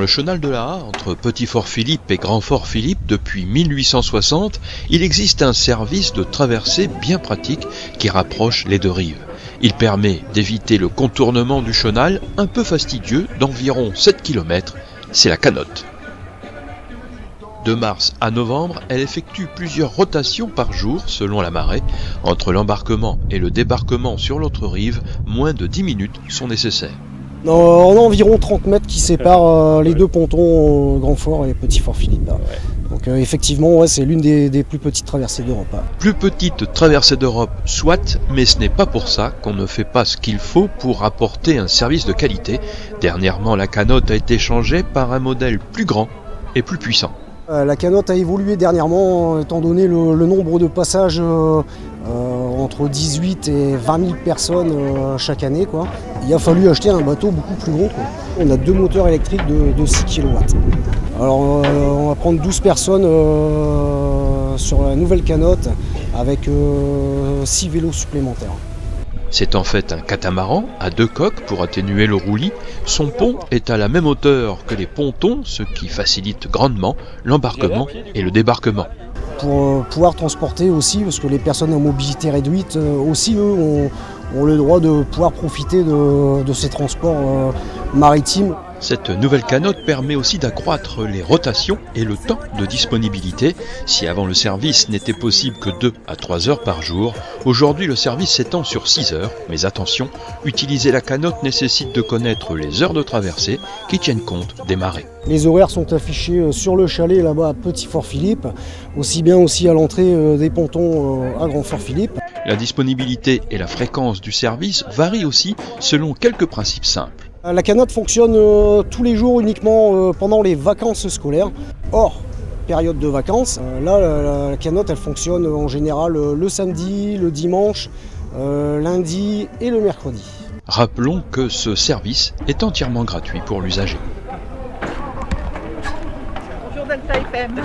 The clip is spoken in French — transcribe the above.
le chenal de la Haye, entre Petit-Fort-Philippe et Grand-Fort-Philippe, depuis 1860, il existe un service de traversée bien pratique qui rapproche les deux rives. Il permet d'éviter le contournement du chenal, un peu fastidieux, d'environ 7 km, c'est la canotte. De mars à novembre, elle effectue plusieurs rotations par jour selon la marée. Entre l'embarquement et le débarquement sur l'autre rive, moins de 10 minutes sont nécessaires. On a environ 30 mètres qui séparent les deux pontons, Grand-Fort et Petit-Fort-Philippe. Donc effectivement, ouais, c'est l'une des plus petites traversées d'Europe. Plus petite traversée d'Europe, soit, mais ce n'est pas pour ça qu'on ne fait pas ce qu'il faut pour apporter un service de qualité. Dernièrement, la canotte a été changée par un modèle plus grand et plus puissant. La canotte a évolué dernièrement, étant donné le nombre de passages entre 18 et 20 000 personnes chaque année, quoi. Il a fallu acheter un bateau beaucoup plus gros, quoi. On a deux moteurs électriques de 6 kW. Alors on va prendre 12 personnes sur la nouvelle canotte avec 6 vélos supplémentaires. C'est en fait un catamaran à deux coques pour atténuer le roulis. Son pont est à la même hauteur que les pontons, ce qui facilite grandement l'embarquement et le débarquement. Pour pouvoir transporter aussi, parce que les personnes à mobilité réduite aussi, eux, ont le droit de pouvoir profiter de ces transports maritimes. Cette nouvelle canotte permet aussi d'accroître les rotations et le temps de disponibilité. Si avant le service n'était possible que 2 à 3 heures par jour, aujourd'hui le service s'étend sur 6 heures. Mais attention, utiliser la canotte nécessite de connaître les heures de traversée qui tiennent compte des marées. Les horaires sont affichés sur le chalet là-bas à Petit-Fort-Philippe, aussi bien aussi à l'entrée des pontons à Grand-Fort-Philippe. La disponibilité et la fréquence du service varient aussi selon quelques principes simples. La canotte fonctionne tous les jours uniquement pendant les vacances scolaires. Hors période de vacances, là la canotte elle fonctionne en général le samedi, le dimanche, lundi et le mercredi. Rappelons que ce service est entièrement gratuit pour l'usager. Bonjour Delta FM.